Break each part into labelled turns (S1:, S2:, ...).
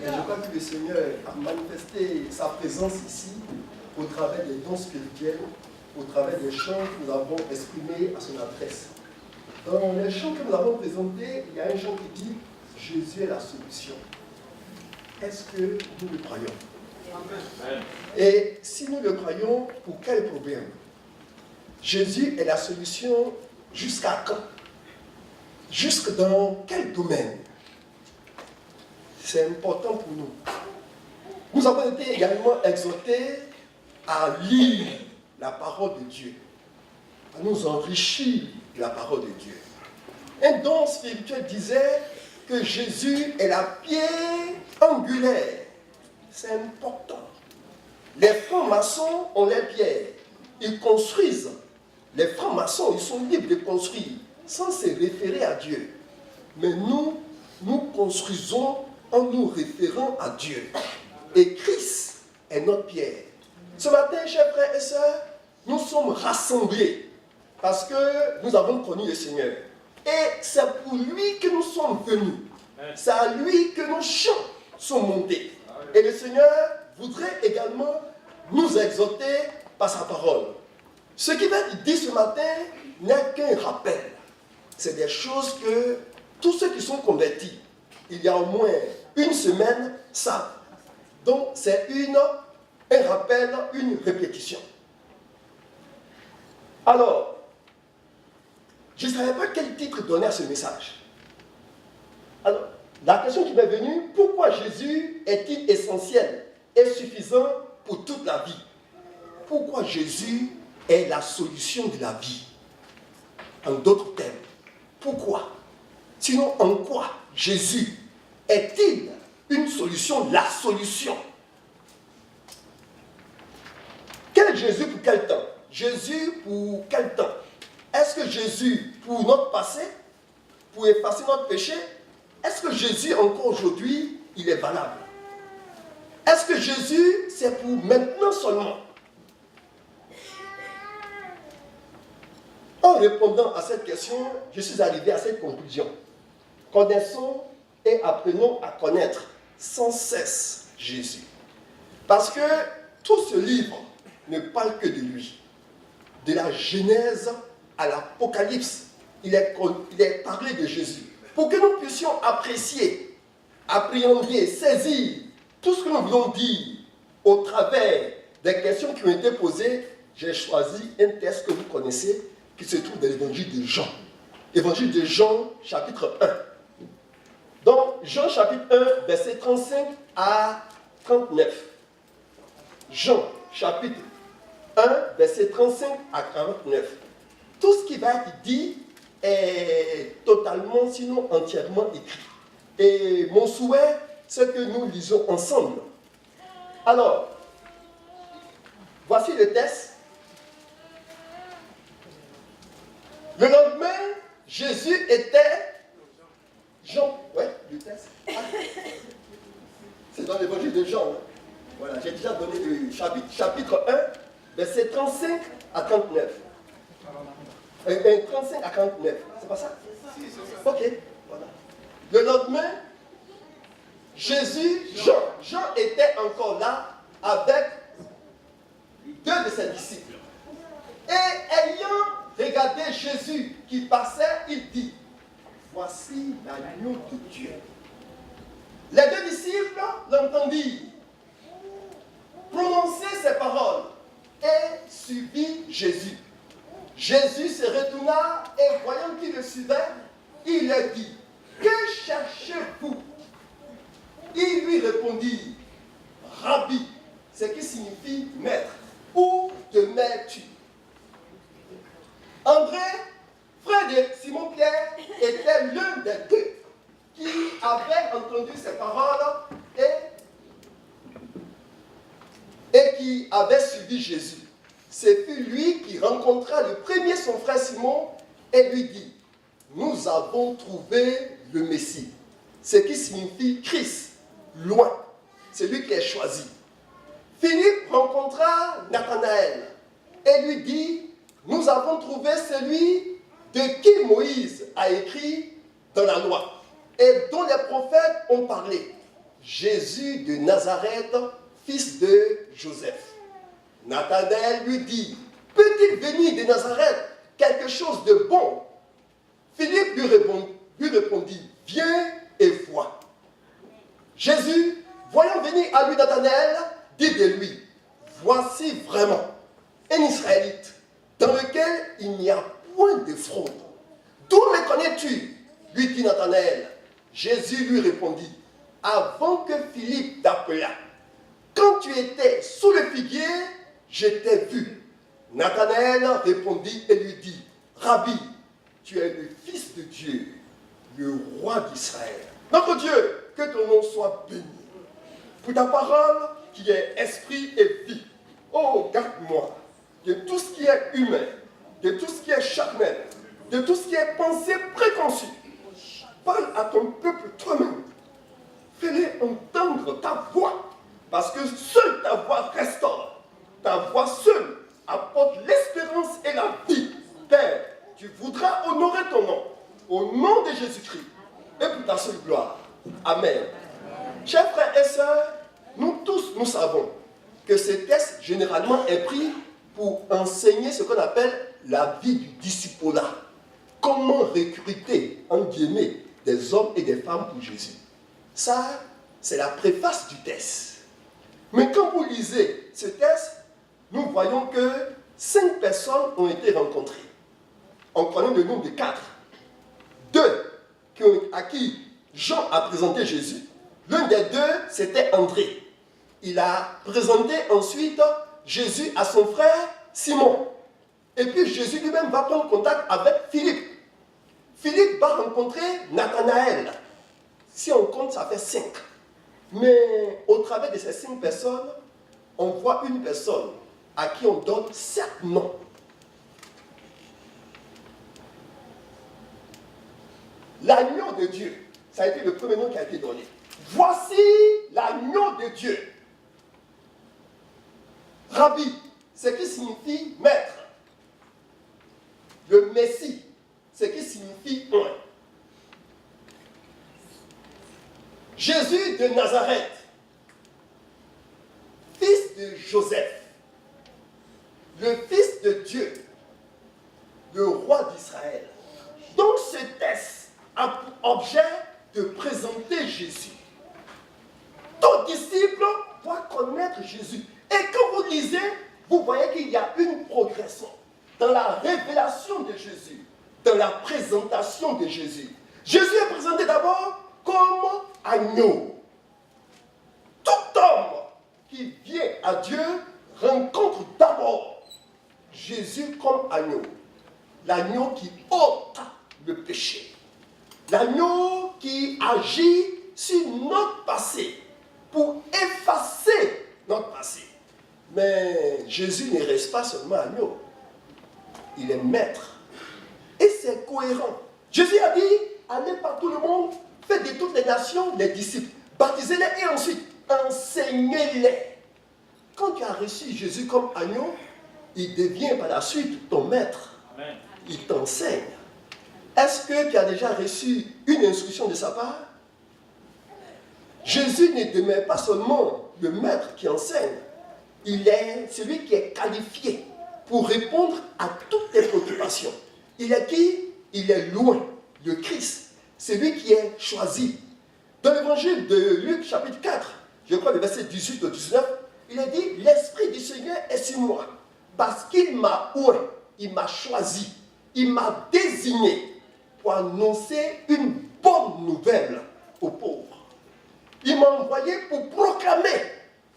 S1: Et je crois que le Seigneur a manifesté sa présence ici au travers des dons spirituels, au travers des chants que nous avons exprimés à son adresse. Dans les chants que nous avons présentés, il y a un chant qui dit « Jésus est la solution ». Est-ce que nous le croyons? Et si nous le croyons, pour quel problème? Jésus est la solution jusqu'à quand? Jusque dans quel domaine? C'est important pour nous. Nous avons été également exhortés à lire la parole de Dieu, à nous enrichir de la parole de Dieu. Un don spirituel disait que Jésus est la pierre angulaire. C'est important. Les francs-maçons ont les pierres. Ils construisent. Les francs-maçons, ils sont libres de construire sans se référer à Dieu. Mais nous, nous construisons en nous référant à Dieu. Et Christ est notre pierre. Ce matin, chers frères et sœurs, nous sommes rassemblés parce que nous avons connu le Seigneur. Et c'est pour lui que nous sommes venus. C'est à lui que nos chants sont montés. Et le Seigneur voudrait également nous exhorter par sa parole. Ce qui va être dit ce matin n'est qu'un rappel. C'est des choses que tous ceux qui sont convertis, il y a au moins une semaine, savent. Donc c'est un rappel, une répétition. Alors, je ne savais pas quel titre donner à ce message. Alors, la question qui m'est venue, pourquoi Jésus est-il essentiel et suffisant pour toute la vie? Pourquoi Jésus est la solution de la vie? En d'autres termes, pourquoi? Sinon, en quoi Jésus est-il une solution, la solution? Quel Jésus pour quel temps? Jésus pour quel temps? Est-ce que Jésus pour notre passé, pour effacer notre péché? Est-ce que Jésus encore aujourd'hui, il est valable? Est-ce que Jésus, c'est pour maintenant seulement? En répondant à cette question, je suis arrivé à cette conclusion. Connaissons et apprenons à connaître sans cesse Jésus. Parce que tout ce livre ne parle que de lui. De la Genèse à l'Apocalypse, il est parlé de Jésus. Pour que nous puissions apprécier, appréhender, saisir tout ce que nous voulons dire au travers des questions qui ont été posées, j'ai choisi un texte que vous connaissez qui se trouve dans l'évangile de Jean. Évangile de Jean, chapitre 1. Donc, Jean, chapitre 1, verset 35 à 39. Jean, chapitre 1, verset 35 à 49. Tout ce qui va être dit est totalement, sinon entièrement écrit. Et mon souhait, c'est que nous lisons ensemble. Alors, voici le texte. Le lendemain, Jésus était... Jean, ouais, le texte. C'est dans l'évangile de Jean. Hein. Voilà, j'ai déjà donné le chapitre 1, verset 35 à 39. 35 à 49, c'est pas ça? Ok, voilà. Le lendemain, Jean était encore là avec deux de ses disciples. Et ayant regardé Jésus qui passait, il dit, voici l'agneau de Dieu. Les deux disciples l'entendirent prononcer ces paroles et suivit Jésus. Jésus se retourna et voyant qu'il le suivait, il leur dit, que cherchez-vous? Il lui répondit, Rabbi, ce qui signifie maître, où demeures-tu? André, frère de Simon-Pierre, était l'un des deux qui avait entendu ces paroles et qui avait suivi Jésus. Ce fut lui qui rencontra le premier son frère Simon et lui dit, nous avons trouvé le Messie, ce qui signifie Christ, loin. C'est lui qui est choisi. Philippe rencontra Nathanaël et lui dit, nous avons trouvé celui de qui Moïse a écrit dans la loi et dont les prophètes ont parlé, Jésus de Nazareth, fils de Joseph. Nathanaël lui dit, peut-il venir de Nazareth quelque chose de bon? Philippe lui répondit, viens et vois. Jésus, voyant venir à lui Nathanaël, dit de lui, voici vraiment un Israélite dans lequel il n'y a point de fraude. D'où me connais-tu? Lui dit Nathanaël. Jésus lui répondit, avant que Philippe t'appelât, quand tu étais sous le figuier, je t'ai vu. Nathanaël répondit et lui dit, Rabbi, tu es le Fils de Dieu, le roi d'Israël. Notre Dieu, que ton nom soit béni. Pour ta parole qui est esprit et vie. Oh, garde-moi de tout ce qui est humain, de tout ce qui est charnel, de tout ce qui est pensée préconçue. Parle à ton peuple toi-même. Fais-les entendre ta voix, parce que seule ta voix restaure. Ta voix seule apporte l'espérance et la vie. Père, tu voudras honorer ton nom, au nom de Jésus-Christ, et pour ta seule gloire. Amen. Chers frères et sœurs, nous tous, nous savons que ce texte généralement est pris pour enseigner ce qu'on appelle la vie du discipolat. Comment recruter, en guillemets, des hommes et des femmes pour Jésus. Ça, c'est la préface du texte. Mais quand vous lisez ce texte, nous voyons que 5 personnes ont été rencontrées. En prenant le nombre de 4. 2 à qui Jean a présenté Jésus. L'un des 2, c'était André. Il a présenté ensuite Jésus à son frère Simon. Et puis Jésus lui-même va prendre contact avec Philippe. Philippe va rencontrer Nathanaël. Si on compte, ça fait 5. Mais au travers de ces 5 personnes, on voit une personne à qui on donne 7 noms. L'agneau de Dieu, ça a été le premier nom qui a été donné. Voici l'agneau de Dieu. Rabbi, ce qui signifie maître. Le Messie, ce qui signifie un. Jésus de Nazareth, fils de Joseph, le fils de Dieu, le roi d'Israël. Donc ce texte a pour objet de présenter Jésus. Tout disciple doit connaître Jésus. Et quand vous lisez, vous voyez qu'il y a une progression dans la révélation de Jésus, dans la présentation de Jésus. Jésus est présenté d'abord comme agneau. Tout homme qui vient à Dieu rencontre d'abord Jésus comme agneau. L'agneau qui ôte le péché. L'agneau qui agit sur notre passé pour effacer notre passé. Mais Jésus ne reste pas seulement agneau. Il est maître. Et c'est cohérent. Jésus a dit, allez par tout le monde, faites de toutes les nations les disciples, baptisez-les et ensuite enseignez-les. Quand tu as reçu Jésus comme agneau, il devient par la suite ton maître. Amen. Il t'enseigne. Est-ce que tu as déjà reçu une instruction de sa part? Jésus ne demeure pas seulement le maître qui enseigne, il est celui qui est qualifié pour répondre à toutes tes préoccupations. Il est qui? Il est loin, le Christ, celui qui est choisi. Dans l'évangile de Luc chapitre 4, je crois le verset 18 au 19, il est dit, l'Esprit du Seigneur est sur moi, parce qu'il m'a oint, il m'a choisi, il m'a désigné pour annoncer une bonne nouvelle aux pauvres. Il m'a envoyé pour proclamer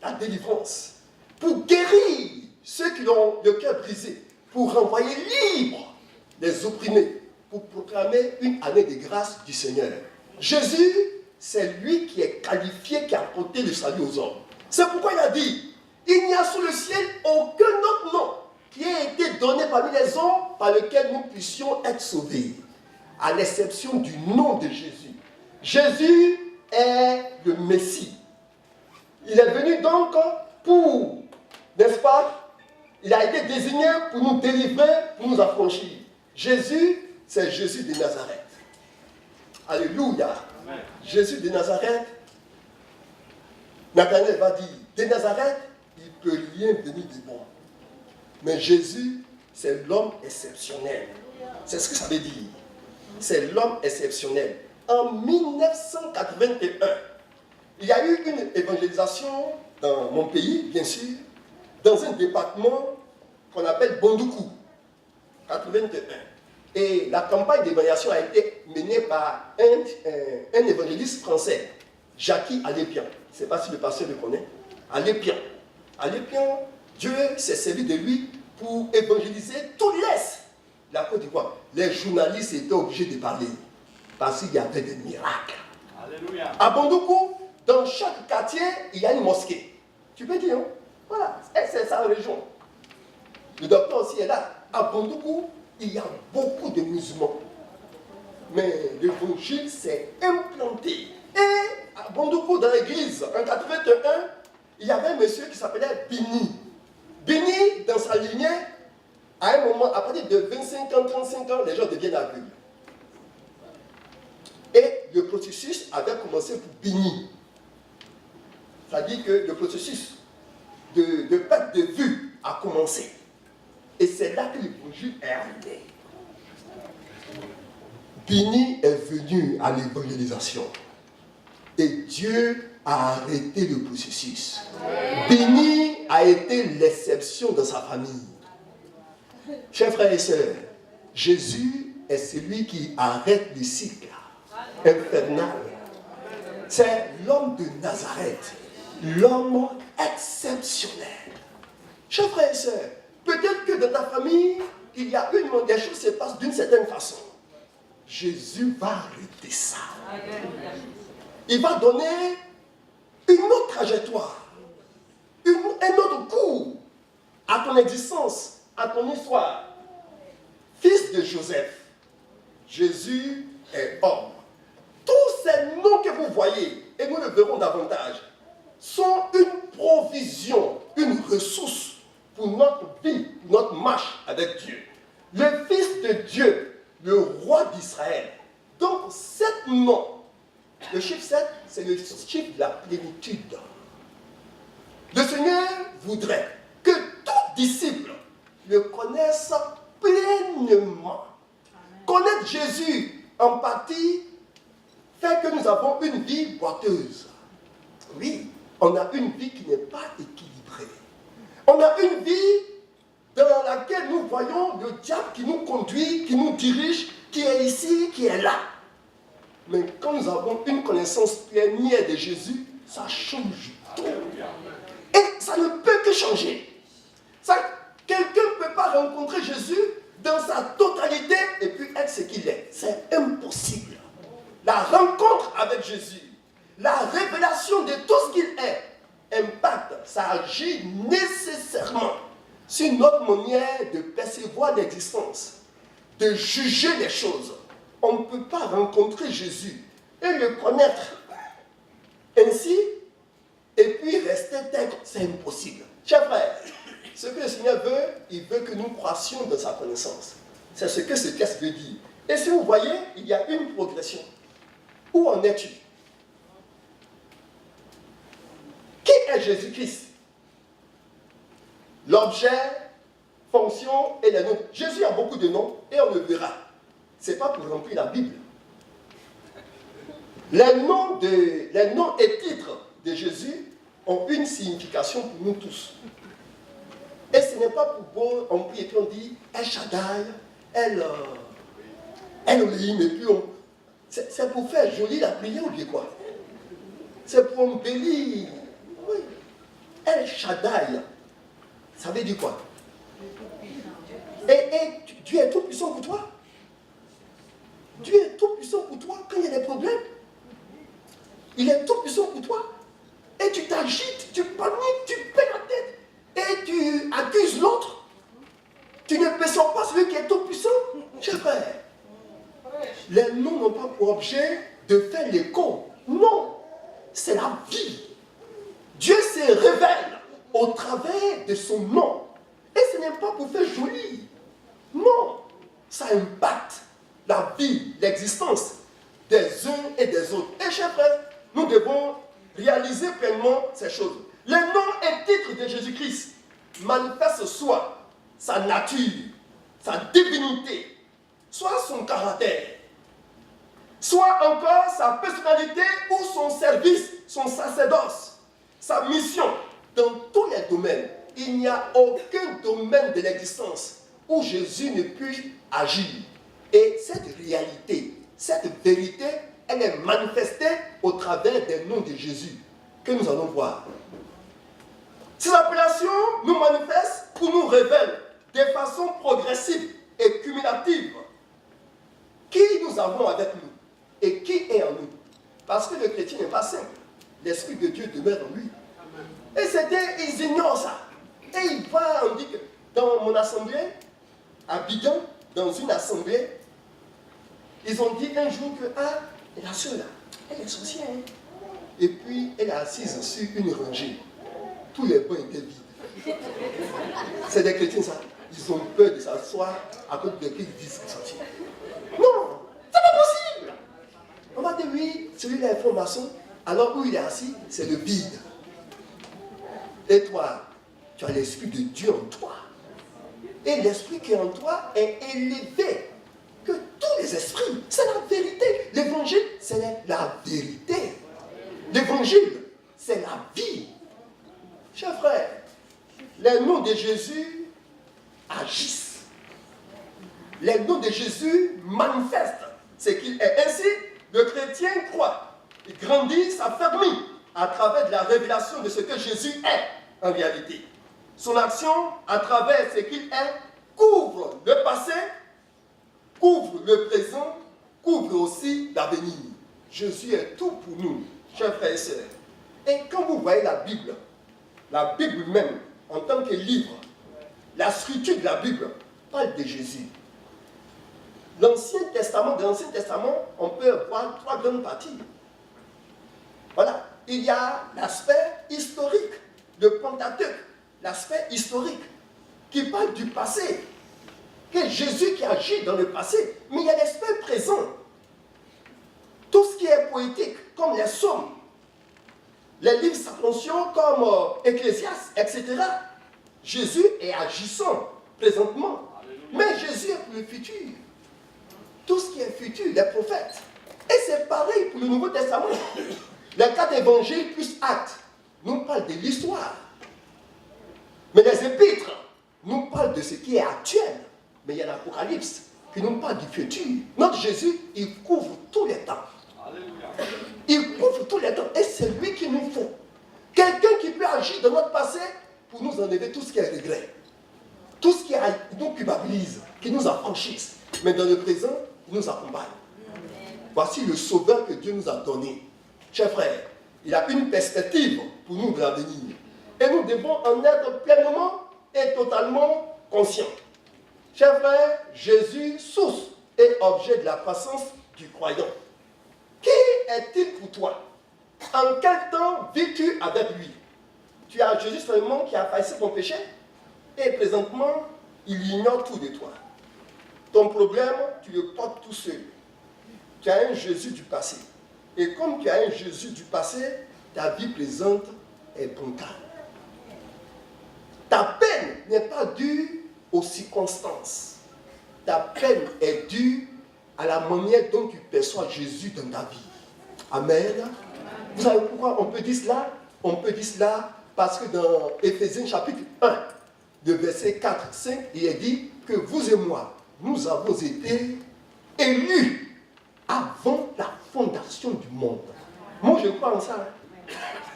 S1: la délivrance, pour guérir ceux qui ont le cœur brisé, pour renvoyer libres les opprimés, pour proclamer une année de grâce du Seigneur. Jésus, c'est lui qui est qualifié, qui a apporté le salut aux hommes. C'est pourquoi il a dit, il n'y a sous le ciel aucun autre nom qui ait été donné parmi les hommes par lequel nous puissions être sauvés, à l'exception du nom de Jésus. Jésus est le Messie. Il est venu donc pour, n'est-ce pas, il a été désigné pour nous délivrer, pour nous affranchir. Jésus, c'est Jésus de Nazareth. Alléluia. Amen. Jésus de Nazareth, Nathanaël va dire, de Nazareth, il ne peut rien venir de bon. Mais Jésus, c'est l'homme exceptionnel. C'est ce que ça veut dire. C'est l'homme exceptionnel. En 1981, il y a eu une évangélisation dans mon pays, bien sûr, dans un département qu'on appelle Bondoukou, 81. Et la campagne d'évaluation a été menée par un évangéliste français, Jackie Alépian. Je ne sais pas si le pasteur le connaît. Alépian. Alépian, Dieu s'est servi de lui pour évangéliser tout l'Est de la Côte d'Ivoire. Les journalistes étaient obligés de parler parce qu'il y avait des miracles. Alléluia. À Bondoukou, dans chaque quartier, il y a une mosquée. Tu peux dire, hein? Voilà, c'est sa région. Le docteur aussi est là. À Bondoukou, il y a beaucoup de musulmans. Mais l'évangile s'est implanté. Et à Bondoukou, dans l'église, en 81, il y avait un monsieur qui s'appelait Bini. Bini, dans sa lignée, à un moment, à partir de 25 ans, 35 ans, les gens deviennent aveugles. Et le processus avait commencé pour Bini. C'est-à-dire que le processus de perte de vue a commencé. Et c'est là que l'évangile est arrivé. Bini est venu à l'évangélisation. Et Dieu a arrêté le processus. Bini a été l'exception dans sa famille. Chers frères et sœurs, Jésus est celui qui arrête le cycle infernal. C'est l'homme de Nazareth, l'homme exceptionnel. Chers frères et sœurs, peut-être que dans ta famille, il y a des choses qui se passent d'une certaine façon. Jésus va arrêter ça. Il va donner une autre trajectoire, un autre cours à ton existence, à ton histoire. Fils de Joseph, Jésus est homme. Tous ces noms que vous voyez, et nous le verrons davantage, sont une provision, une ressource pour notre vie, pour notre marche avec Dieu. Le Fils de Dieu, le roi d'Israël. Donc, 7 noms. Le chiffre 7, c'est le chiffre de la plénitude. Le Seigneur voudrait que tout disciple le connaisse pleinement. Connaître Jésus en partie fait que nous avons une vie boiteuse. Oui, on a une vie qui n'est pas équilibrée. On a une vie dans laquelle nous voyons le diable qui nous conduit, qui nous dirige, qui est ici, qui est là. Mais quand nous avons une connaissance plénière de Jésus, ça change tout. Et ça ne peut que changer. Quelqu'un ne peut pas rencontrer Jésus dans sa totalité et puis être ce qu'il est. C'est impossible. La rencontre avec Jésus, la révélation de tout ce qu'il est, impacte, ça agit nécessairement sur notre manière de percevoir l'existence, de juger les choses. On ne peut pas rencontrer Jésus et le connaître ainsi et puis rester tel. C'est impossible. Chers frères, ce que le Seigneur veut, il veut que nous croissions dans sa connaissance. C'est ce que ce texte veut dire. Et si vous voyez, il y a une progression. Où en es-tu? Qui est Jésus-Christ? L'objet, fonction et les noms. Jésus a beaucoup de noms et on le verra. Ce n'est pas pour remplir la Bible. Les noms et titres de Jésus ont une signification pour nous tous. Et ce n'est pas pour beau, on prie et puis on dit El Shaddai, El Elohim, et puis c'est pour faire joli la prière ou bien quoi? C'est pour embellir. Oui. El Shaddai, ça veut dire quoi? Et Dieu est tout puissant pour toi. Dieu est tout puissant pour toi quand il y a des problèmes. Il est tout puissant pour toi. Et tu t'agites, tu paniques, tu perds la tête. Et tu accuses l'autre. Tu ne perçois pas celui qui est tout puissant. Cher frère, les noms n'ont pas pour objet de faire l'écho. Non, c'est la vie. Dieu se révèle au travers de son nom. Et ce n'est pas pour faire joli. Non, ça impacte la vie, l'existence des uns et des autres. Et chers frères, nous devons réaliser pleinement ces choses. Les noms et titres de Jésus-Christ manifestent soit sa nature, sa divinité, soit son caractère, soit encore sa personnalité ou son service, son sacerdoce, sa mission. Dans tous les domaines, il n'y a aucun domaine de l'existence où Jésus ne puisse agir. Et cette réalité, cette vérité, elle est manifestée au travers des noms de Jésus que nous allons voir. Ces appellations nous manifestent ou nous révèlent de façon progressive et cumulative qui nous avons avec nous et qui est en nous. Parce que le chrétien n'est pas simple. L'Esprit de Dieu demeure en lui. Et ils ignorent ça. Et il va, on dit que dans mon assemblée, à Bidon, dans une assemblée, ils ont dit un jour que, la soeur là, elle est sorcière. Et puis, elle est assise sur une rangée. Tous les bancs étaient vides. C'est des chrétiens, ça. Ils ont peur de s'asseoir à cause de qu'ils disent qu'ils sont sorciers. Non, c'est pas possible. On va dire, oui, celui-là est franc-maçon, alors où il est assis, c'est le vide. Et toi, tu as l'Esprit de Dieu en toi. Et l'Esprit qui est en toi est élevé que tous les esprits. C'est la vérité. L'évangile, c'est la vérité. L'évangile, c'est la vie. Chers frères, les noms de Jésus agissent. Les noms de Jésus manifestent ce qu'il est. Ainsi, le chrétien croit, il grandit, s'affermit à travers de la révélation de ce que Jésus est en réalité. Son action, à travers ce qu'il est, couvre le passé, couvre le présent, couvre aussi l'avenir. Jésus est tout pour nous, chers frères et sœurs. Et quand vous voyez la Bible même, en tant que livre, la structure de la Bible parle de Jésus. Dans l'Ancien Testament, on peut voir trois grandes parties. Voilà. Il y a l'aspect historique, le Pentateuque, l'aspect historique, qui parle du passé, que Jésus qui agit dans le passé, mais il y a l'aspect présent. Tout ce qui est poétique, comme les psaumes, les livres sapientiaux comme Ecclésiaste, etc. Jésus est agissant présentement, mais Jésus est pour le futur. Tout ce qui est futur, les prophètes. Et c'est pareil pour le Nouveau Testament. Les quatre évangiles plus actes nous parlent de l'histoire. Mais les épîtres nous parlent de ce qui est actuel. Mais il y a l'Apocalypse qui nous parle du futur. Notre Jésus, il couvre tous les temps. Il couvre tous les temps. Et c'est lui qu'il nous faut. Quelqu'un qui peut agir dans notre passé pour nous enlever tout ce qui est regret. Tout ce qui nous culpabilise, qui nous affranchisse. Mais dans le présent, il nous accompagne. Voici le sauveur que Dieu nous a donné. Chers frères, il a une perspective pour nous de l'avenir. Et nous devons en être pleinement et totalement conscients. Chers frères, Jésus, source et objet de la croissance du croyant. Qui est-il pour toi? En quel temps vis-tu avec lui? Tu as Jésus seulement qui a effacé ton péché? Et présentement, il ignore tout de toi. Ton problème, tu le portes tout seul. Tu as un Jésus du passé. Et comme tu as un Jésus du passé, ta vie présente est brutale. Ta peine n'est pas due aux circonstances. Ta peine est due à la manière dont tu perçois Jésus dans ta vie. Amen. Vous savez pourquoi on peut dire cela? On peut dire cela parce que dans Éphésiens chapitre 1, le verset 4, 5, il est dit que vous et moi, nous avons été élus avant la fondation du monde. Moi, je crois en ça.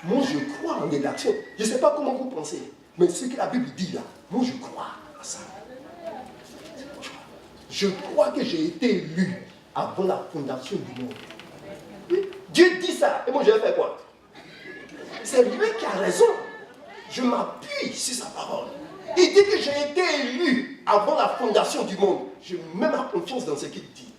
S1: Moi, je crois en l'élection. Je ne sais pas comment vous pensez, mais ce que la Bible dit là, moi, je crois à ça. Je crois que j'ai été élu avant la fondation du monde. Oui. Dieu dit ça, et moi, je vais faire quoi? C'est lui qui a raison. Je m'appuie sur sa parole. Il dit que j'ai été élu avant la fondation du monde. Je mets ma confiance dans ce qu'il dit.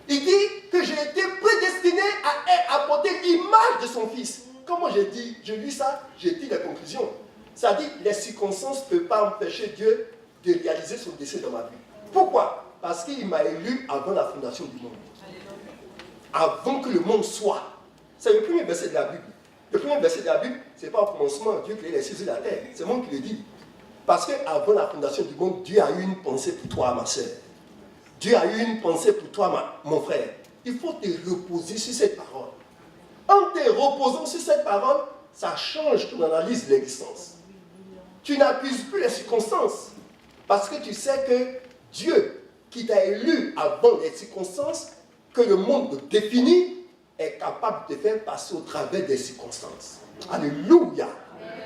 S1: Il dit que j'ai été prédestiné à apporter l'image de son fils. Comme moi j'ai lu ça, j'ai dit la conclusion. Ça dit les circonstances ne peuvent pas empêcher Dieu de réaliser son dessein dans ma vie. Pourquoi? Parce qu'il m'a élu avant la fondation du monde. Avant que le monde soit. C'est le premier verset de la Bible. Le premier verset de la Bible, ce n'est pas au commencement, Dieu créait les cieux et la terre. C'est moi qui le dis. Parce qu'avant la fondation du monde, Dieu a eu une pensée pour toi, ma soeur. Dieu a eu une pensée pour toi, mon frère. Il faut te reposer sur cette parole. En te reposant sur cette parole, ça change ton analyse de l'existence. Tu n'accuses plus les circonstances. Parce que tu sais que Dieu, qui t'a élu avant les circonstances, que le monde définit, est capable de te faire passer au travers des circonstances. Alléluia.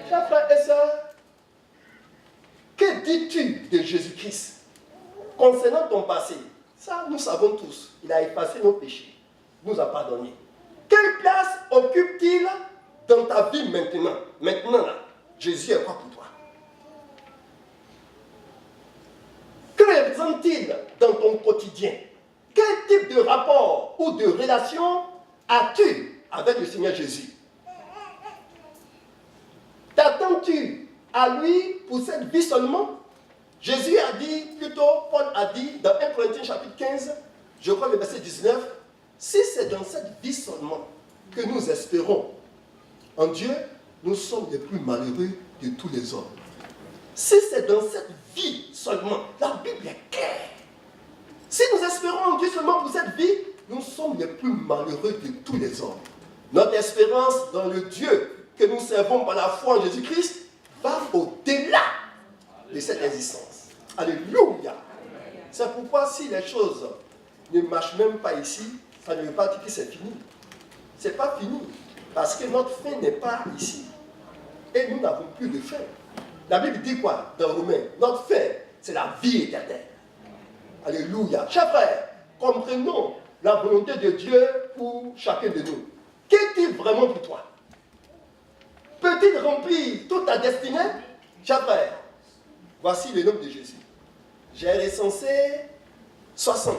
S1: Chers frères et sœurs, que dis-tu de Jésus-Christ concernant ton passé? Ça, nous savons tous. Il a effacé nos péchés, nous a pardonné. Quelle place occupe-t-il dans ta vie maintenant? Maintenant, là, Jésus est quoi pour toi? Que représente-t-il dans ton quotidien? Quel type de rapport ou de relation as-tu avec le Seigneur Jésus? T'attends-tu à lui pour cette vie seulement? Jésus a dit, plutôt Paul a dit dans 1 Corinthiens chapitre 15, je crois le verset 19, si c'est dans cette vie seulement que nous espérons en Dieu, nous sommes les plus malheureux de tous les hommes. Si c'est dans cette vie seulement, la Bible est claire. Si nous espérons en Dieu seulement pour cette vie, nous sommes les plus malheureux de tous les hommes. Notre espérance dans le Dieu que nous servons par la foi en Jésus-Christ va au-delà de cette existence. Alléluia. C'est pourquoi si les choses ne marchent même pas ici, ça ne veut pas dire que c'est fini. Ce n'est pas fini. Parce que notre fin n'est pas ici. Et nous n'avons plus de fin. La Bible dit quoi dans Romains? Notre fin, c'est la vie éternelle. Alléluia. Chers frères, comprenons la volonté de Dieu pour chacun de nous. Qu'est-il vraiment pour toi? Peut-il remplir toute ta destinée? Chers frères, voici le nom de Jésus. J'ai recensé 60.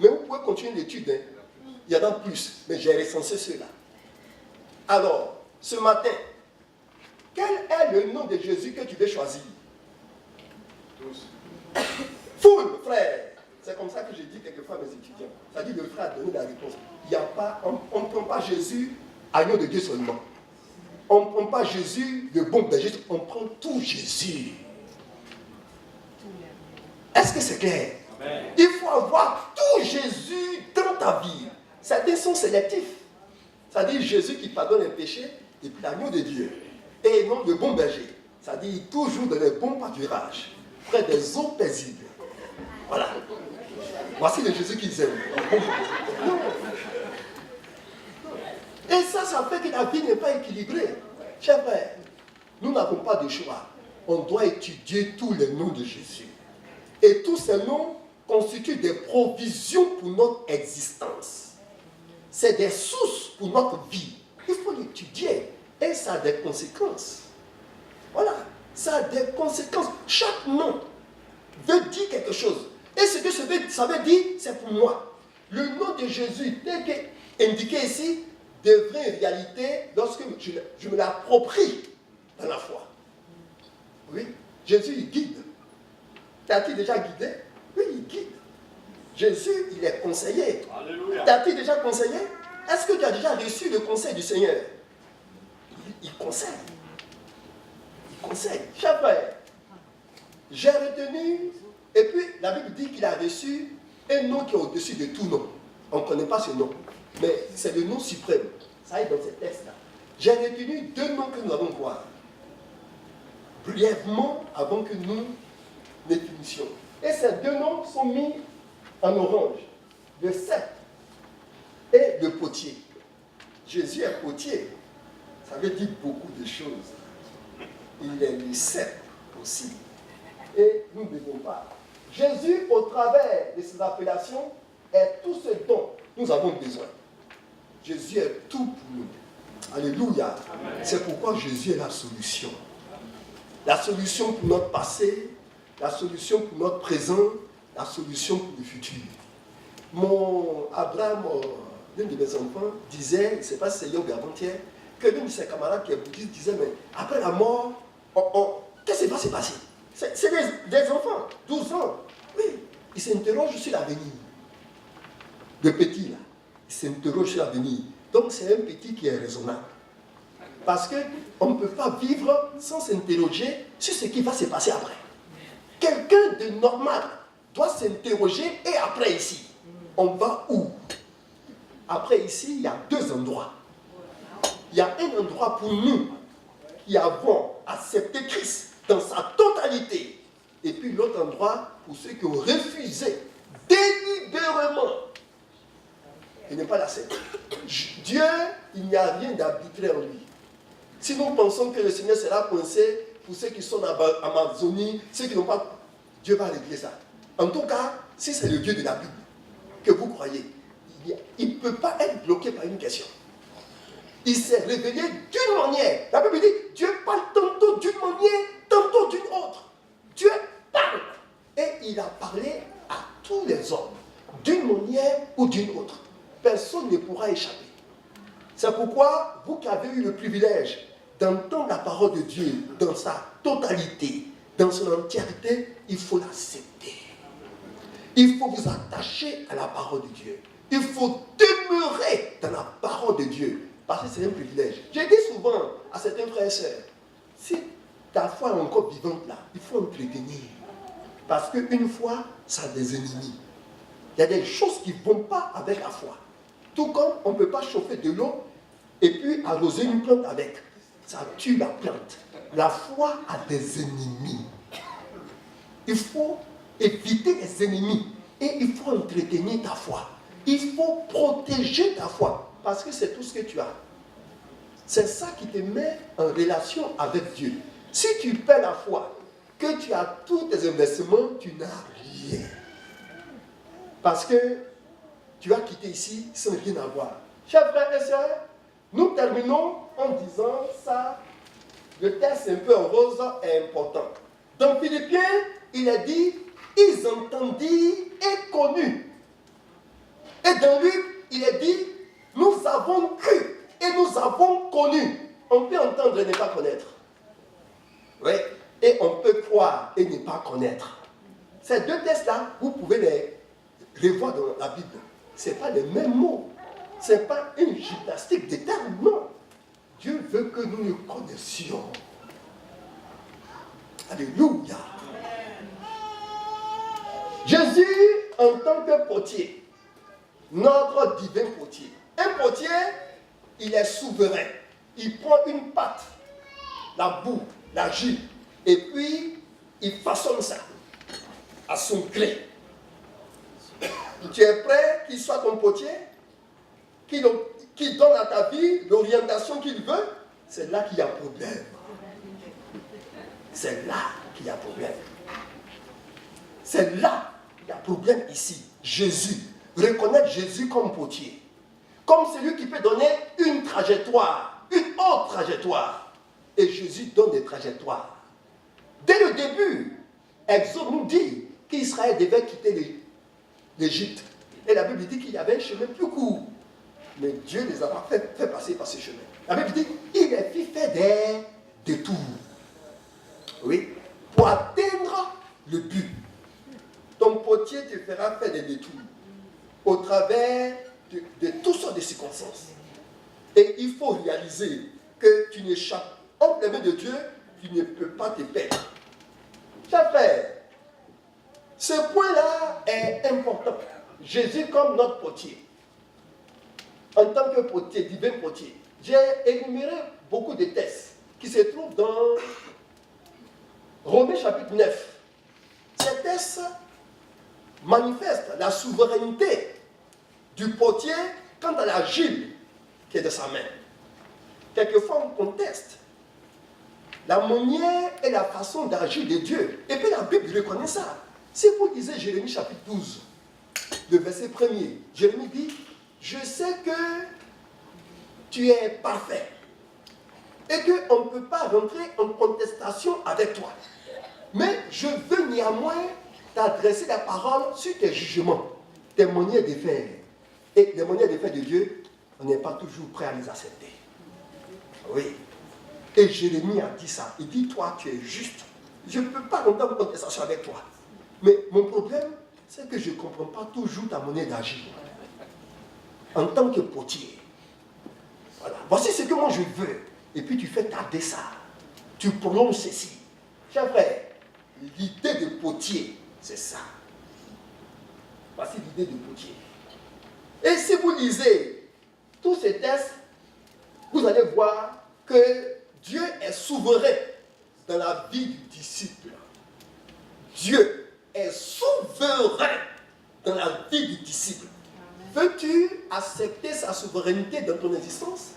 S1: Mais vous pouvez continuer l'étude. Hein. Il y en a plus, mais j'ai recensé ceux-là. Alors, ce matin, quel est le nom de Jésus que tu veux choisir? Tous. Foule, frère. C'est comme ça que je dis quelquefois à mes étudiants. Ça dit le frère a donné la réponse. Il y a pas, on ne prend pas Jésus, agneau de Dieu seulement. On ne prend pas Jésus, le bon berger, on prend tout Jésus. Est-ce que c'est clair? Amen. Il faut avoir tout Jésus dans ta vie. Certains sont sélectifs. Ça dit Jésus qui pardonne les péchés et puis l'agneau de Dieu. Et non le bon berger. Ça dit toujours dans les bons pâturages, près des eaux paisibles. Voilà. Voici le Jésus qu'ils aiment. Et ça fait que la vie n'est pas équilibrée. Chers frères, nous n'avons pas de choix. On doit étudier tous les noms de Jésus. Et tous ces noms constituent des provisions pour notre existence. C'est des sources pour notre vie. Il faut l'étudier. Et ça a des conséquences. Voilà. Ça a des conséquences. Chaque nom veut dire quelque chose. Et ce que ça veut dire, c'est pour moi. Le nom de Jésus, tel qu'indiqué ici, devrait en réalité, lorsque je me l'approprie dans la foi. Oui, Jésus, il guide. T'as-tu déjà guidé? Oui, il guide. Jésus, il est conseiller. T'as-tu déjà conseillé? Est-ce que tu as déjà reçu le conseil du Seigneur? Il conseille. Il conseille. Chers frères, j'ai retenu, et puis la Bible dit qu'il a reçu un nom qui est au-dessus de tout nom. On ne connaît pas ce nom, mais c'est le nom suprême. Ça est dans ces textes-là. J'ai retenu deux noms que nous allons voir. Brièvement, avant que nous ne finissions. Et ces deux noms sont mis en orange. Le cep et le potier. Jésus est potier. Ça veut dire beaucoup de choses. Il est le cep aussi. Et nous ne devons pas. Jésus, au travers de ses appellations, est tout ce dont nous avons besoin. Jésus est tout pour nous. Alléluia. C'est pourquoi Jésus est la solution. La solution pour notre passé, la solution pour notre présent, la solution pour le futur. Mon Abraham, l'un de mes enfants, disait, je ne sais pas si c'est hier ou avant-hier, que l'un de ses camarades qui est bouddhiste disait, mais après la mort, qu'est-ce qui va se passer? C'est des enfants, 12 ans. Oui, ils s'interrogent sur l'avenir. Le petit, là, il s'interroge sur l'avenir. Donc, c'est un petit qui est raisonnable. Parce qu'on ne peut pas vivre sans s'interroger sur ce qui va se passer après. Quelqu'un de normal doit s'interroger et après ici, on va où? Après ici, il y a deux endroits. Il y a un endroit pour nous qui avons accepté Christ dans sa totalité. Et puis l'autre endroit pour ceux qui ont refusé délibérément et ne pas l'accepter. Dieu, il n'y a rien d'arbitraire en lui. Si nous pensons que le Seigneur sera coincé pour ceux qui sont en Amazonie, ceux qui n'ont pas, Dieu va régler ça. En tout cas, si c'est le Dieu de la Bible que vous croyez, il ne peut pas être bloqué par une question. Il s'est révélé d'une manière. La Bible dit, Dieu parle tantôt d'une manière, tantôt d'une autre. Dieu parle. Et il a parlé à tous les hommes, d'une manière ou d'une autre. Personne ne pourra échapper. C'est pourquoi, vous qui avez eu le privilège d'entendre la parole de Dieu dans sa totalité, dans son entièreté, il faut l'accepter. Il faut vous attacher à la parole de Dieu. Il faut demeurer dans la parole de Dieu. Parce que c'est un privilège. J'ai dit souvent à certains frères et sœurs, si ta foi est encore vivante là, il faut entretenir. Parce qu'une foi, ça a des ennemis. Il y a des choses qui ne vont pas avec la foi. Tout comme on ne peut pas chauffer de l'eau et puis arroser une plante avec. Ça tue la plante. La foi a des ennemis. Il faut éviter les ennemis. Et il faut entretenir ta foi. Il faut protéger ta foi. Parce que c'est tout ce que tu as. C'est ça qui te met en relation avec Dieu. Si tu perds la foi, que tu as tous tes investissements, tu n'as rien. Parce que tu vas quitter ici sans rien avoir. Chers frères et sœurs, nous terminons en disant ça. Le texte un peu en rose est important. Dans Philippiens, il est dit, ils entendirent et connurent. Et dans Luc, il est dit, nous avons cru et nous avons connu. On peut entendre et ne pas connaître. Oui. Et on peut croire et ne pas connaître. Ces deux textes-là, vous pouvez les revoir dans la Bible. Ce n'est pas les mêmes mots. Ce n'est pas une gymnastique des termes, non. Dieu veut que nous le connaissions. Alléluia. Jésus, en tant que potier, notre divin potier. Un potier, il est souverain. Il prend une pâte, la boue, la gîte, et puis il façonne ça à son gré. Tu es prêt qu'il soit ton potier, qu'il donne à ta vie l'orientation qu'il veut? C'est là qu'il y a problème. C'est là qu'il y a problème. C'est là qu'il y a problème ici. Jésus. Reconnaître Jésus comme potier. Comme celui qui peut donner une trajectoire, une autre trajectoire. Et Jésus donne des trajectoires. Dès le début, Exode nous dit qu'Israël devait quitter l'Égypte. Et la Bible dit qu'il y avait un chemin plus court. Mais Dieu les a pas fait passer par ce chemin. La Bible dit qu'il les fit faire des détours. Oui. Pour atteindre le but. Ton potier te fera faire des détours. Au travers de toutes sortes de circonstances. Et il faut réaliser que tu n'échappes entre les mains de Dieu, tu ne peux pas te perdre. Chers frères, ce point-là est important. Jésus comme notre potier. En tant que potier, divin potier. J'ai énuméré beaucoup de textes qui se trouvent dans Romains chapitre 9. Ces textes manifestent la souveraineté du potier quant à la gîte qui est de sa main. Quelquefois, on conteste la manière et la façon d'agir de Dieu. Et puis la Bible reconnaît ça. Si vous lisez Jérémie chapitre 12, le verset 1er, Jérémie dit, je sais que tu es parfait et qu'on ne peut pas rentrer en contestation avec toi. Mais je veux néanmoins t'adresser la parole sur tes jugements, tes manières de faire. Et les manières de faire de Dieu, on n'est pas toujours prêt à les accepter. Oui. Et Jérémie a dit ça. Il dit, toi, tu es juste. Je ne peux pas rentrer en contestation avec toi. Mais mon problème, c'est que je ne comprends pas toujours ta manière d'agir. En tant que potier. Voilà. Voici ce que moi je veux. et puis tu fais tarder ça. Tu prolonges ceci. Chers frères, l'idée de potier, c'est ça. Voici l'idée de potier. Et si vous lisez tous ces textes, vous allez voir que Dieu est souverain dans la vie du disciple. Dieu est souverain dans la vie du disciple. Veux-tu accepter sa souveraineté dans ton existence?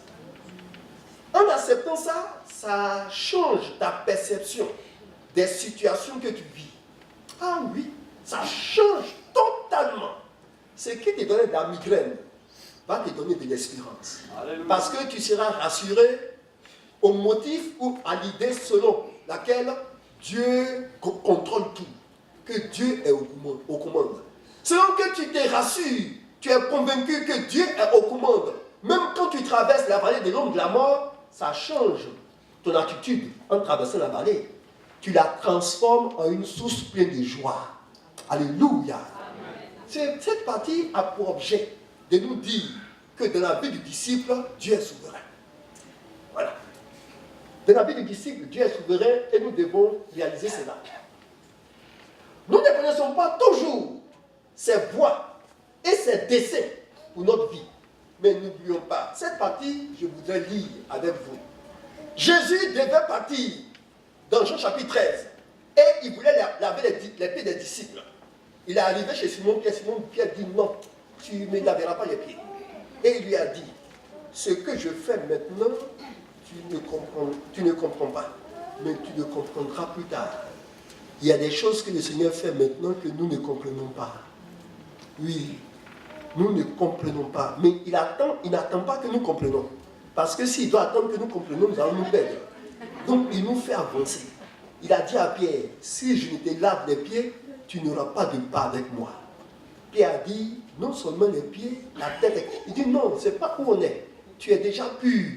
S1: En acceptant ça, ça change ta perception des situations que tu vis. Ah oui, ça change totalement. Ce qui te donnait de la migraine va te donner de l'espérance. Parce que tu seras rassuré au motif ou à l'idée selon laquelle Dieu contrôle tout, que Dieu est aux commandes. Selon que tu te rassures, tu es convaincu que Dieu est aux commandes. Même quand tu traverses la vallée de l'ombre de la mort, ça change ton attitude en traversant la vallée. Tu la transformes en une source pleine de joie. Alléluia. Cette partie a pour objet de nous dire que dans la vie du disciple, Dieu est souverain. Voilà. Dans la vie du disciple, Dieu est souverain et nous devons réaliser cela. Nous ne connaissons pas toujours ses voies et ses desseins pour notre vie. Mais n'oublions pas, cette partie, je voudrais lire avec vous. Jésus devait partir dans Jean chapitre 13 et il voulait laver les pieds des disciples. Il est arrivé chez Simon Pierre. Simon Pierre dit non, tu ne me laveras pas les pieds. Et il lui a dit, ce que je fais maintenant, tu ne comprends pas, mais tu le comprendras plus tard. Il y a des choses que le Seigneur fait maintenant que nous ne comprenons pas. Oui, nous ne comprenons pas. Mais il n'attend pas que nous comprenions. Parce que s'il doit attendre que nous comprenions, nous allons nous perdre. Donc il nous fait avancer. Il a dit à Pierre, si je ne te lave les pieds, tu n'auras pas de part avec moi. Pierre a dit, non seulement les pieds, la tête. Il dit, non, ce n'est pas où on est. Tu es déjà pur.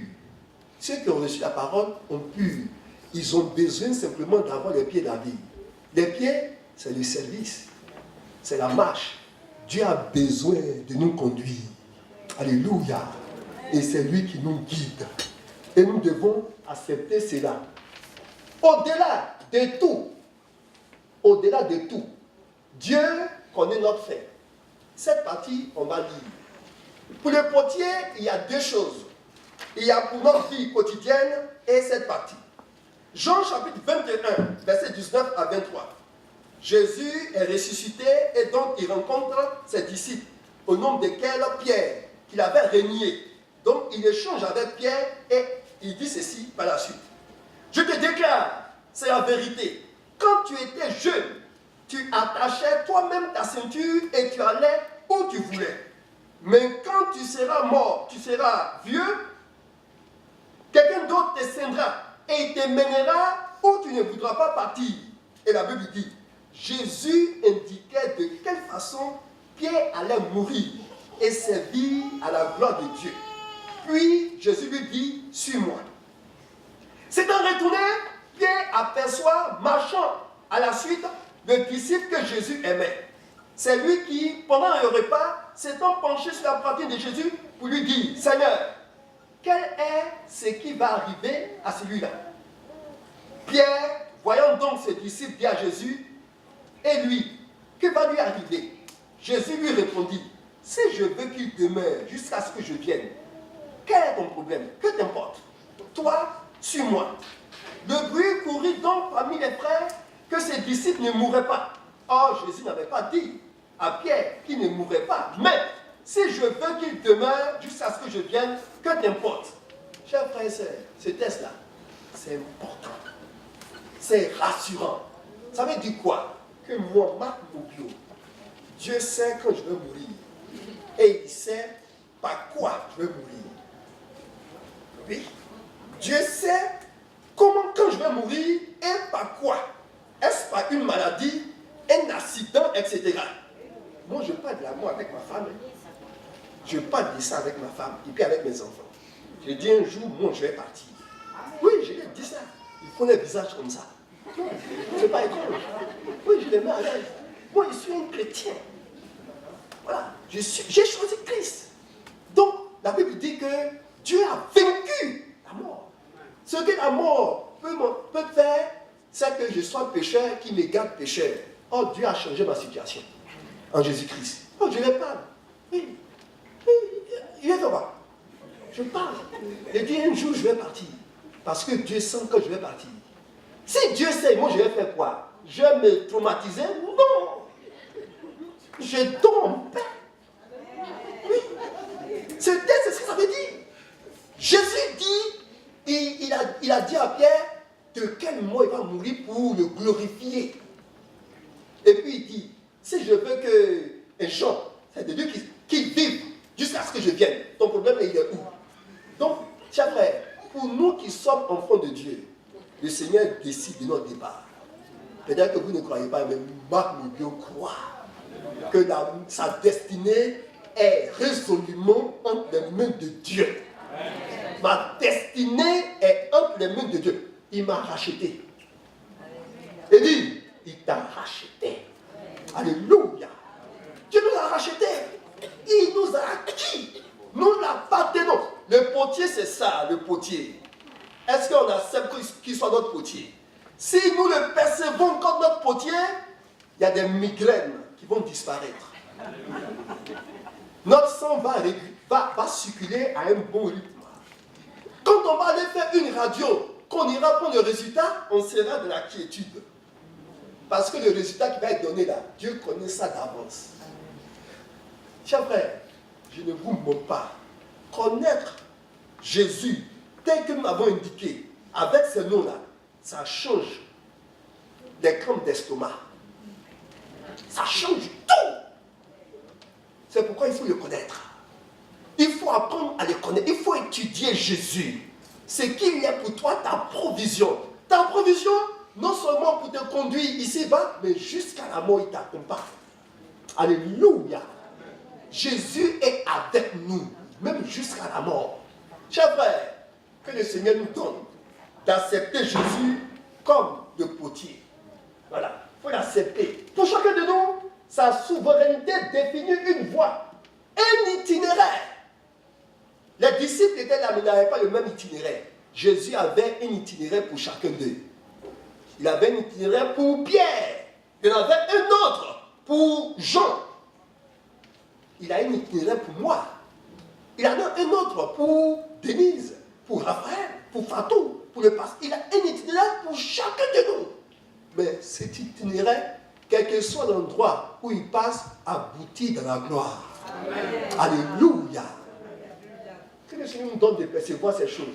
S1: Ceux qui ont reçu la parole ont pur. Ils ont besoin simplement d'avoir les pieds d'habit. Les pieds, c'est le service. C'est la marche. Dieu a besoin de nous conduire. Alléluia. Et c'est lui qui nous guide. Et nous devons accepter cela. Au-delà de tout, Dieu connaît notre fait. Cette partie, on va lire. Pour le potier, il y a deux choses. Il y a pour notre vie quotidienne et cette partie. Jean chapitre 21, verset 19 à 23. Jésus est ressuscité et donc il rencontre ses disciples, au nombre desquels Pierre, qu'il avait renié. Donc il échange avec Pierre et il dit ceci par la suite. Je te déclare, c'est la vérité. Quand tu étais jeune, tu attachais toi-même ta ceinture et tu allais où tu voulais. Mais quand tu seras mort, tu seras vieux, quelqu'un d'autre te ceindra et il te mènera où tu ne voudras pas partir. Et la Bible dit, Jésus indiquait de quelle façon Pierre allait mourir et servir à la gloire de Dieu. Puis Jésus lui dit, suis-moi. C'est en retournant, Pierre aperçoit, marchant à la suite, le disciple que Jésus aimait. C'est lui qui, pendant un repas, s'étant penché sur la poitrine de Jésus pour lui dire, Seigneur, quel est ce qui va arriver à celui-là? Pierre, voyant donc ses disciples, dit à Jésus, et lui, que va lui arriver? Jésus lui répondit, si je veux qu'il demeure jusqu'à ce que je vienne, quel est ton problème? Que t'importe? Toi, suis-moi. Le bruit courut donc parmi les frères que ses disciples ne mourraient pas. Or, Jésus n'avait pas dit à Pierre qu'il ne mourrait pas. Mais, si je veux qu'il demeure jusqu'à ce que je vienne, que t'importe? Chers frères et sœurs, ce test-là, c'est important. C'est rassurant. Ça veut dire quoi? Que moi, Marc Mobio, Dieu sait quand je vais mourir. Et il sait par quoi je vais mourir. Oui. Dieu sait comment quand je vais mourir et par quoi. Est-ce par une maladie, un accident, etc. Moi, je parle de l'amour avec ma femme. Je parle de ça avec ma femme et puis avec mes enfants. Je dis un jour, moi, je vais partir. Oui, je lui ai dit ça. Ils font des visages comme ça. C'est pas étrange. Oui, je les mets à l'aise. Moi, je suis un chrétien. Voilà. J'ai choisi Christ. Donc, la Bible dit que Dieu a vaincu la mort. Ce que la mort peut faire, c'est que je sois pécheur, qui me garde pécheur. Oh, Dieu a changé ma situation en Jésus-Christ. Oh, je vais parler. Oui. Il est là-bas. Je parle. Et dis un jour, je vais partir. Parce que Dieu sent que je vais partir. Si Dieu sait, moi, je vais faire quoi? Je vais me traumatiser? Non. Je dors en paix. Oui. C'est ce que ça veut dire. Jésus dit, il a dit à Pierre, de quel mot il va mourir pour le glorifier. Et puis il dit, si je veux que les gens, c'est de Dieu qui vivent jusqu'à ce que je vienne, ton problème il est où? Donc, chers frères, pour nous qui sommes enfants de Dieu, le Seigneur décide de notre départ. Peut-être que vous ne croyez pas, mais Marc Dieu croit que sa destinée est résolument entre les mains de Dieu. Ma destinée est entre les mains de Dieu. Il m'a racheté. Et dit, il t'a racheté. Alléluia. Dieu nous a racheté. Il nous a acquis. Nous l'appartenons. Le potier, c'est ça, le potier. Est-ce qu'on accepte qu'il soit notre potier? Si nous le percevons comme notre potier, il y a des migraines qui vont disparaître. Notre sang va circuler à un bon rythme. Quand on va aller faire une radio, qu'on ira prendre le résultat, on sera de la quiétude. Parce que le résultat qui va être donné là, Dieu connaît ça d'avance. Chers frères, je ne vous mens pas. Connaître Jésus, tel que nous l'avons indiqué, avec ce nom-là, ça change des crampes d'estomac. Ça change tout. C'est pourquoi il faut le connaître. Il faut apprendre à le connaître. Il faut étudier Jésus. Ce qu'il est pour toi, ta provision. Ta provision, non seulement pour te conduire ici-bas, mais jusqu'à la mort, il t'accompagne. Alléluia. Jésus est avec nous, même jusqu'à la mort. Chers frères, que le Seigneur nous donne d'accepter Jésus comme le potier. Voilà, il faut l'accepter. Pour chacun de nous, sa souveraineté définit une voie, un itinéraire. Les disciples étaient là, mais n'avaient pas le même itinéraire. Jésus avait un itinéraire pour chacun d'eux. Il avait un itinéraire pour Pierre. Il en avait un autre pour Jean. Il a un itinéraire pour moi. Il en a un autre pour Denise, pour Raphaël, pour Fatou, pour le pasteur. Il a un itinéraire pour chacun de nous. Mais cet itinéraire, quel que soit l'endroit où il passe, aboutit dans la gloire. Amen. Alléluia. Que le Seigneur nous donne de percevoir ces choses.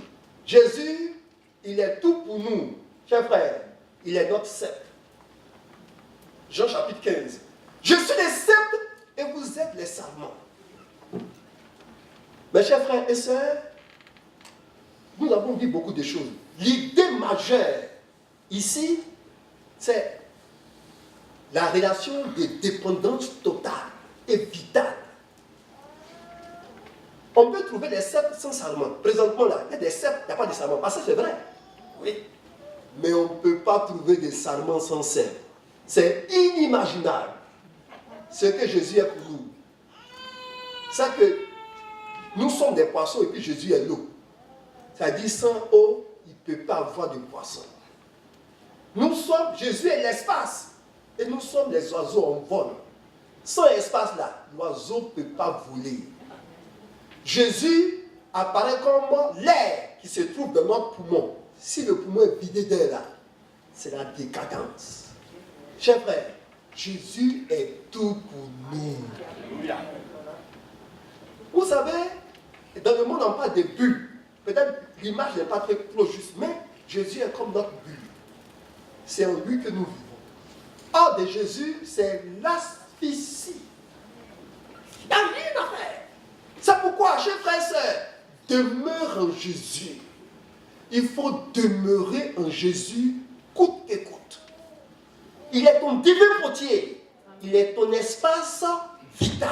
S1: Jésus, il est tout pour nous. Chers frères, il est notre sceptre. Jean chapitre 15. Je suis le sceptre et vous êtes les sarments. Mes chers frères et sœurs, nous avons dit beaucoup de choses. L'idée majeure ici, c'est la relation de dépendance totale et vitale. On peut trouver des sceptres sans sarment. Présentement, là, il y a des sceptres, il n'y a pas de sarment. Parce que c'est vrai. Oui. Mais on ne peut pas trouver des sarments sans sceptre. C'est inimaginable. Ce que Jésus est pour nous. C'est que nous sommes des poissons et puis Jésus est l'eau. C'est-à-dire sans eau, il ne peut pas avoir de poisson. Nous sommes, Jésus est l'espace. Et nous sommes les oiseaux en vol. Sans espace là, l'oiseau ne peut pas voler. Jésus apparaît comme l'air qui se trouve dans notre poumon. Si le poumon est vidé d'air là, c'est la décadence. Chers frères, Jésus est tout pour nous. Vous savez, dans le monde on parle de bulles. Peut-être l'image n'est pas très juste, mais Jésus est comme notre bulle. C'est en lui que nous vivons. Hors de Jésus, c'est l'asphyxie. Il n'y a rien à faire. C'est pourquoi, chers frères et sœurs, demeure en Jésus. Il faut demeurer en Jésus coûte que coûte. Il est ton divin potier. Il est ton espace vital.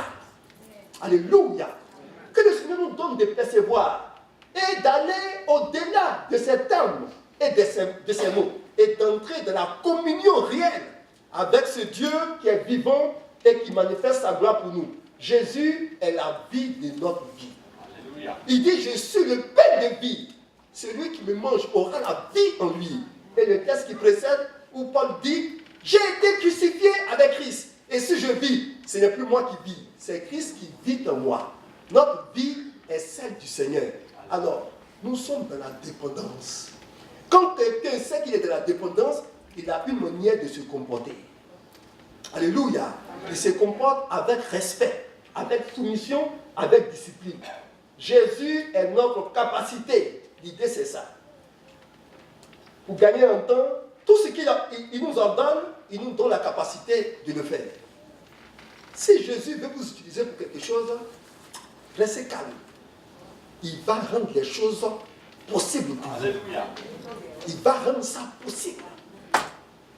S1: Alléluia. Que le Seigneur nous donne de percevoir et d'aller au-delà de ces termes et de ces mots et d'entrer dans la communion réelle avec ce Dieu qui est vivant et qui manifeste sa gloire pour nous. Jésus est la vie de notre vie. Alléluia. Il dit, je suis le pain de vie. celui qui me mange aura la vie en lui. Et le texte qui précède, où Paul dit, j'ai été crucifié avec Christ. Et si je vis, ce n'est plus moi qui vis, c'est Christ qui vit en moi. Notre vie est celle du Seigneur. Alors, nous sommes dans la dépendance. Quand quelqu'un sait qu'il est dans la dépendance, il a une manière de se comporter. Alléluia. Il se comporte avec respect, avec soumission, avec discipline. Jésus est notre capacité. L'idée, c'est ça. Pour gagner un temps, tout ce qu'il nous ordonne, il nous donne la capacité de le faire. Si Jésus veut vous utiliser pour quelque chose, restez calme. Il va rendre les choses possibles pour vous. Il va rendre ça possible.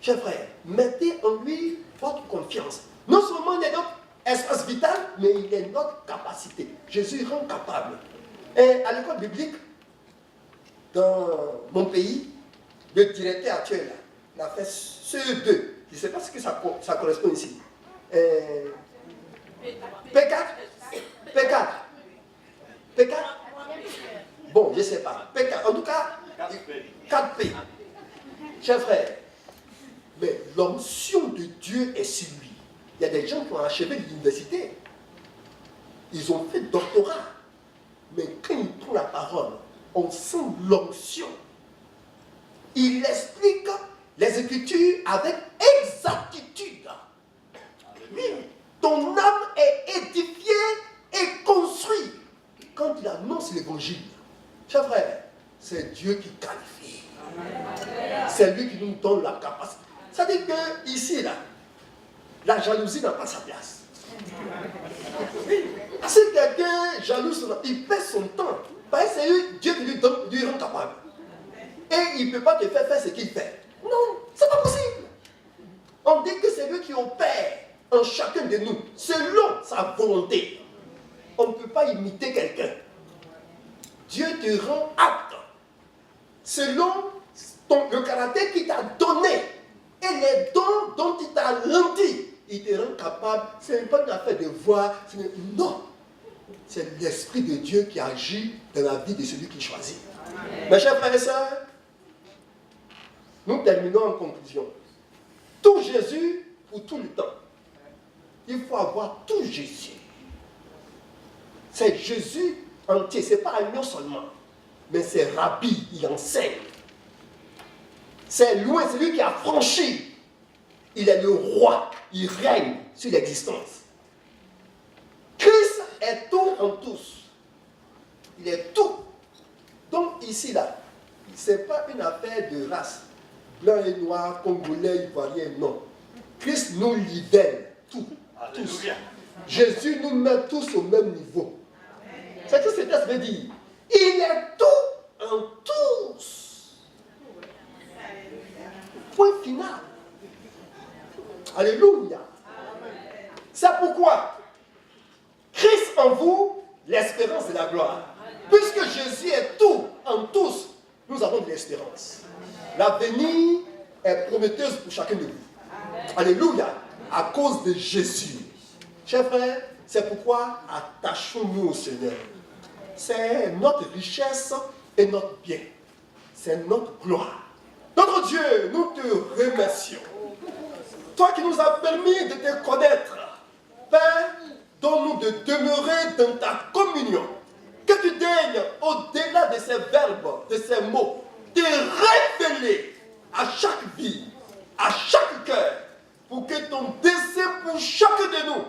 S1: Chers frères, mettez en lui votre confiance. Non seulement il est notre espace vital, mais il est notre capacité. Jésus rend capable. Et à l'école biblique, dans mon pays, le directeur actuel, il a fait CE2. Je ne sais pas ce que ça correspond ici. P4 P4 P4 Bon, je ne sais pas. P4. En tout cas, 4P. Chers frères, mais l'onction de Dieu est sur lui. Il y a des gens qui ont achevé l'université. Ils ont fait doctorat. Mais quand ils prennent la parole, on sent l'onction. Il explique les Écritures avec exactitude. Oui, ton âme est édifiée et construite quand il annonce l'évangile. Chers frères, c'est Dieu qui qualifie. C'est lui qui nous donne la capacité. Ça veut dire que ici, là, la jalousie n'a pas sa place. Si quelqu'un jaloux, il perd son temps. Parce que c'est Dieu qui lui rend capable. Et il ne peut pas te faire ce qu'il fait. Non, ce n'est pas possible. On dit que c'est lui qui opère en chacun de nous, selon sa volonté. On ne peut pas imiter quelqu'un. Dieu te rend apte, selon le caractère qu'il t'a donné, et les dons dont il t'a rempli. Il te rend capable. Ce n'est pas une affaire de voir. Non. C'est l'Esprit de Dieu qui agit dans la vie de celui qui choisit. Mes chers frères et sœurs, nous terminons en conclusion. Tout Jésus pour tout le temps. Il faut avoir tout Jésus. C'est Jésus entier. Ce n'est pas un nom seulement. Mais c'est Rabbi, il enseigne. C'est loin, c'est lui qui a franchi. Il est le roi. Il règne sur l'existence. Christ est tout en tous. Il est tout. Donc ici, là, ce n'est pas une affaire de race. Blanc et noir, congolais, ivoirien, non. Christ nous libère tout. Tous. Jésus nous met tous au même niveau. C'est ce que ce texte veut dire. Il est tout en tous. Point final. Alléluia. C'est pourquoi Christ en vous, l'espérance de la gloire. Puisque Jésus est tout en tous, nous avons de l'espérance. L'avenir est prometteuse pour chacun de vous. Alléluia. À cause de Jésus. Chers frères, c'est pourquoi attachons-nous au Seigneur. C'est notre richesse et notre bien. C'est notre gloire. Notre Dieu, nous te remercions. Toi qui nous as permis de te connaître, Père, donne-nous de demeurer dans ta communion. Que tu daignes, au-delà de ces verbes, de ces mots, te révéler à chaque vie, à chaque cœur, pour que ton dessein pour chacun de nous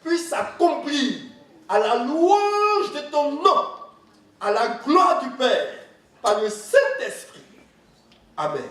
S1: puisse s'accomplir à la louange de ton nom, à la gloire du Père, par le Saint-Esprit. Amen.